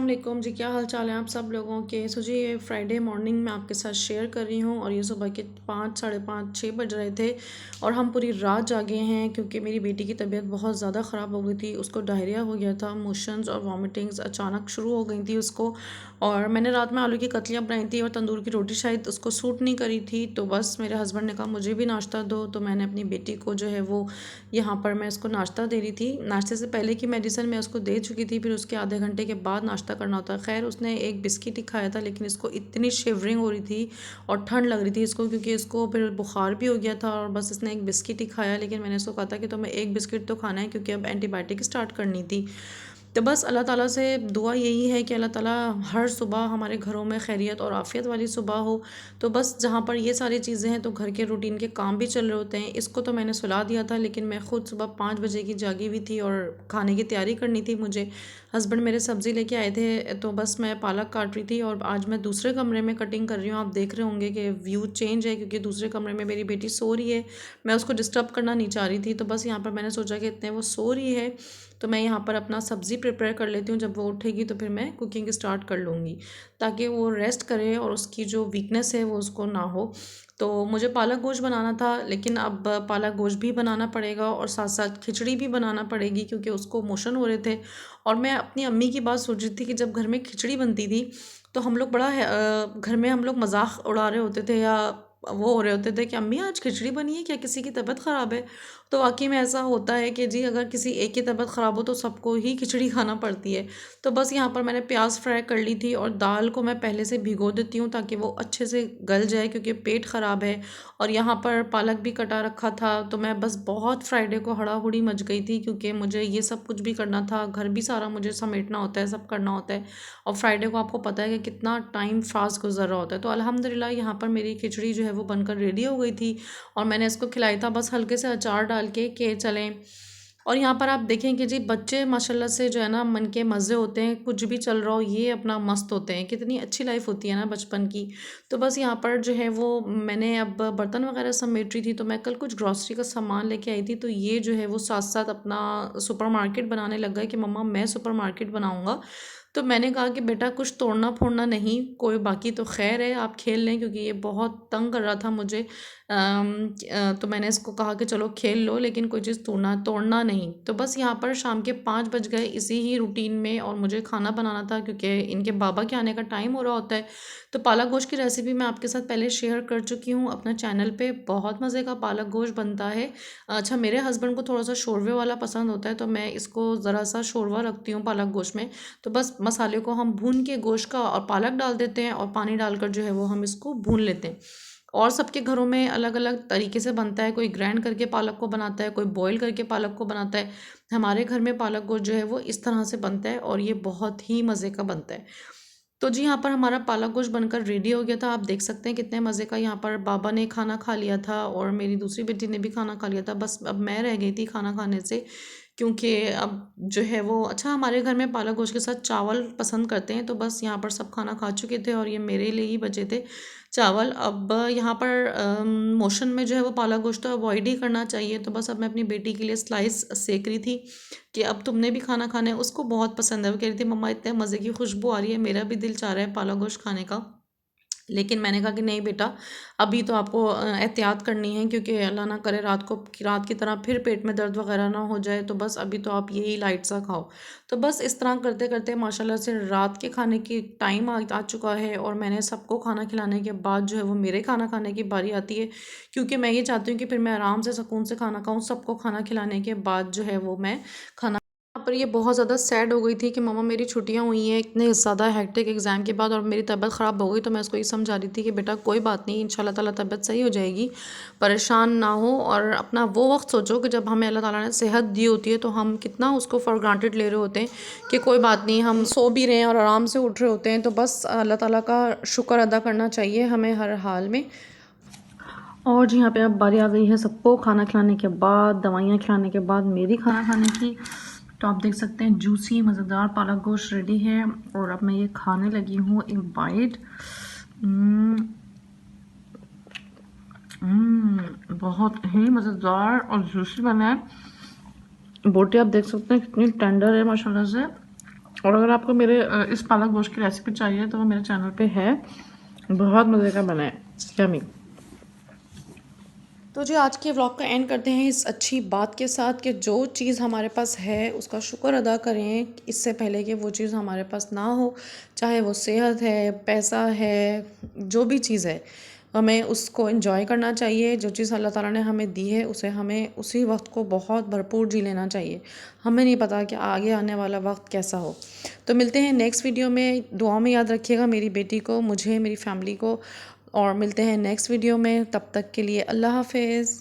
अस्सलाम वालेकुम जी, क्या हाल चाल है आप सब लोगों के। जी ये फ्राइडे मॉर्निंग मैं आपके साथ शेयर कर रही हूँ और ये सुबह के 5 साढ़े 5 6 बज रहे थे और हम पूरी रात जागे हैं क्योंकि मेरी बेटी की तबीयत बहुत ज़्यादा ख़राब हो गई थी। उसको डायरिया हो गया था, मोशंस और वॉमिटिंग्स अचानक शुरू हो गई थी उसको। और मैंने रात में आलू की कतलियाँ बनाई थी और तंदूर की रोटी शायद उसको सूट नहीं करी थी, तो बस मेरे हस्बैंड ने कहा मुझे भी नाश्ता दो, तो मैंने अपनी बेटी को जो है वो यहाँ पर मैं उसको नाश्ता दे रही थी। नाश्ते से पहले की मेडिसिन मैं उसको दे चुकी थी, फिर उसके आधे घंटे के बाद नाश्ता करना होता है। खैर उसने एक बिस्किट ही खाया था, लेकिन इसको इतनी शिवरिंग हो रही थी और ठंड लग रही थी इसको, क्योंकि इसको फिर बुखार भी हो गया था और बस इसने एक बिस्किट ही खाया। लेकिन मैंने इसको कहा था कि तुम्हें एक बिस्किट तो खाना है क्योंकि अब एंटीबायोटिक स्टार्ट करनी थी। तो बस अल्लाह ताला से दुआ यही है कि अल्लाह ताला हर सुबह हमारे घरों में खैरियत और आफ़ियत वाली सुबह हो। तो बस जहाँ पर ये सारी चीज़ें हैं तो घर के रूटीन के काम भी चल रहे होते हैं। इसको तो मैंने सुला दिया था, लेकिन मैं ख़ुद सुबह 5 बजे की जागी हुई थी और खाने की तैयारी करनी थी मुझे। हस्बैंड मेरे सब्ज़ी लेके आए थे, तो बस मैं पालक काट रही थी और आज मैं दूसरे कमरे में कटिंग कर रही हूँ। आप देख रहे होंगे कि व्यू चेंज है क्योंकि दूसरे कमरे में मेरी बेटी सो रही है। मैं उसको डिस्टर्ब करना नहीं चाह रही थी, तो बस यहाँ पर मैंने सोचा कि इतने वो सो रही है तो मैं यहाँ पर अपना सब्ज़ी प्रिपेयर कर लेती हूँ। जब वो उठेगी तो फिर मैं कुकिंग स्टार्ट कर लूँगी, ताकि वो रेस्ट करे और उसकी जो वीकनेस है वो उसको ना हो। तो मुझे पालक गोश्त बनाना था, लेकिन अब पालक गोश्त भी बनाना पड़ेगा और साथ साथ खिचड़ी भी बनाना पड़ेगी क्योंकि उसको मोशन हो रहे थे। और मैं अपनी अम्मी की बात सोच रही थी कि जब घर में खिचड़ी बनती थी तो हम लोग बड़ा घर में हम लोग मजाक उड़ा रहे होते थे या वो हो रहे होते थे कि अम्मी आज खिचड़ी बनी है क्या, किसी की तबीयत ख़राब है। तो वाकई में ऐसा होता है कि जी अगर किसी एक की तबीयत ख़राब हो तो सबको ही खिचड़ी खाना पड़ती है। तो बस यहाँ पर मैंने प्याज फ्राई कर ली थी और दाल को मैं पहले से भिगो देती हूँ ताकि वो अच्छे से गल जाए क्योंकि पेट ख़राब है। और यहाँ पर पालक भी कटा रखा था, तो मैं बस बहुत फ्राइडे को हड़ाहुड़ी मच गई थी क्योंकि मुझे ये सब कुछ भी करना था, घर भी सारा मुझे समेटना होता है, सब करना होता है। और फ्राइडे को आपको पता है कि कितना टाइम फास्ट गुजर रहा होता है। तो अल्हम्दुलिल्लाह यहाँ पर मेरी खिचड़ी जो है वो बनकर रेडी हो गई थी और मैंने इसको खिलाई था बस हल्के से अचार डाल के चलें। और यहाँ पर आप देखें कि जी बच्चे माशाल्लाह से जो है ना मन के मज़े होते हैं, कुछ भी चल रहा हो ये अपना मस्त होते हैं। कितनी अच्छी लाइफ होती है ना बचपन की। तो बस यहाँ पर जो है वो मैंने अब बर्तन वगैरह समेट रही थी, तो मैं कल कुछ ग्रॉसरी का सामान लेके आई थी, तो ये जो है वो साथ साथ अपना सुपरमार्केट बनाने लग गए कि मम्मा मैं सुपरमार्केट बनाऊँगा। तो मैंने कहा कि बेटा कुछ तोड़ना फोड़ना नहीं, कोई बाकी तो खैर है आप खेल लें, क्योंकि ये बहुत तंग कर रहा था मुझे। तो मैंने इसको कहा कि चलो खेल लो लेकिन कोई चीज़ तोड़ना तोड़ना नहीं। तो बस यहाँ पर शाम के 5 बज गए इसी ही रूटीन में और मुझे खाना बनाना था क्योंकि इनके बाबा के आने का टाइम हो रहा होता है। तो पालक गोश्त की रेसिपी मैं आपके साथ पहले शेयर कर चुकी हूँ अपना चैनल पे। बहुत मज़े का पालक गोश्त बनता है। अच्छा मेरे हस्बैंड को थोड़ा सा शोरवे वाला पसंद होता है, तो मैं इसको ज़रा सा शोरवा रखती हूँ पालक गोश्त में। तो बस मसाले को हम भून के गोश्त का और पालक डाल देते हैं और पानी डालकर जो है वो हम इसको भून लेते हैं। और सबके घरों में अलग अलग तरीके से बनता है, कोई ग्राइंड करके पालक को बनाता है, कोई बॉईल करके पालक को बनाता है। हमारे घर में पालक गोश्त जो है वो इस तरह से बनता है और ये बहुत ही मज़े का बनता है। तो जी यहाँ पर हमारा पालक गोश्त बनकर रेडी हो गया था। आप देख सकते हैं कितने मज़े का। यहाँ पर बाबा ने खाना खा लिया था और मेरी दूसरी बेटी ने भी खाना खा लिया था। बस अब मैं रह गई थी खाना खाने से, क्योंकि अब जो है वो अच्छा हमारे घर में पालक गोश्त के साथ चावल पसंद करते हैं। तो बस यहाँ पर सब खाना खा चुके थे और ये मेरे लिए ही बचे थे चावल। अब यहाँ पर मोशन में जो है वो पालक गोश्त तो अवॉइड ही करना चाहिए। तो बस अब मैं अपनी बेटी के लिए स्लाइस सेक रही थी कि अब तुमने भी खाना खाना है। उसको बहुत पसंद है, वो कह रही थी मम्मा इतने मज़े की खुशबू आ रही है, मेरा भी दिल चाह रहा है पालक गोश्त खाने का। लेकिन मैंने कहा कि नहीं बेटा, अभी तो आपको एहतियात करनी है क्योंकि अल्लाह ना करे रात की तरह फिर पेट में दर्द वगैरह ना हो जाए। तो बस अभी तो आप यही लाइट सा खाओ। तो बस इस तरह करते करते माशाल्लाह से रात के खाने की टाइम आ चुका है और मैंने सबको खाना खिलाने के बाद जो है वो मेरे खाना खाने की बारी आती है, क्योंकि मैं ये चाहती हूँ कि फिर मैं आराम से सुकून से खाना खाऊँ। सबको खाना खिलाने के बाद जो है वो मैं खाना पर ये बहुत ज़्यादा सैड हो गई थी कि मम्मा मेरी छुट्टियां हुई हैं इतने ज़्यादा हेक्टिक एग्ज़ाम के बाद और मेरी तबीयत ख़राब हो गई। तो मैं उसको ये समझा रही थी कि बेटा कोई बात नहीं, इंशाल्लाह ताला तबीयत सही हो जाएगी, परेशान ना हो। और अपना वो वक्त सोचो कि जब हमें अल्लाह ताला ने सेहत दी होती है तो हम कितना उसको फॉर ग्रांटेड ले रहे होते हैं कि कोई बात नहीं, हम सो भी रहे हैं और आराम से उठ रहे होते हैं। तो बस अल्लाह ताला का शुक्र अदा करना चाहिए हमें हर हाल में। और जी यहाँ पे अब बारी आ गई है सबको खाना खिलाने के बाद, दवाइयाँ खिलाने के बाद मेरी खाना खाने की। तो आप देख सकते हैं जूसी मज़ेदार पालक गोश्त रेडी है और अब मैं ये खाने लगी हूँ एक बाइट। बहुत ही मज़ेदार और जूसी बना है। बोटी आप देख सकते हैं कितनी टेंडर है माशाल्लाह से। और अगर आपको मेरे इस पालक गोश्त की रेसिपी चाहिए तो वो मेरे चैनल पे है, बहुत मज़े का बना है, यम्मी। तो जी आज के व्लॉग का एंड करते हैं इस अच्छी बात के साथ कि जो चीज़ हमारे पास है उसका शुक्र अदा करें, इससे पहले कि वो चीज़ हमारे पास ना हो, चाहे वो सेहत है, पैसा है, जो भी चीज़ है, हमें उसको एंजॉय करना चाहिए। जो चीज़ अल्लाह ताला ने हमें दी है उसे हमें उसी वक्त को बहुत भरपूर जी लेना चाहिए। हमें नहीं पता कि आगे आने वाला वक्त कैसा हो। तो मिलते हैं नेक्स्ट वीडियो में। दुआ में याद रखिएगा मेरी बेटी को, मुझे, मेरी फैमिली को, और मिलते हैं नेक्स्ट वीडियो में। तब तक के लिए अल्लाह हाफ़िज़।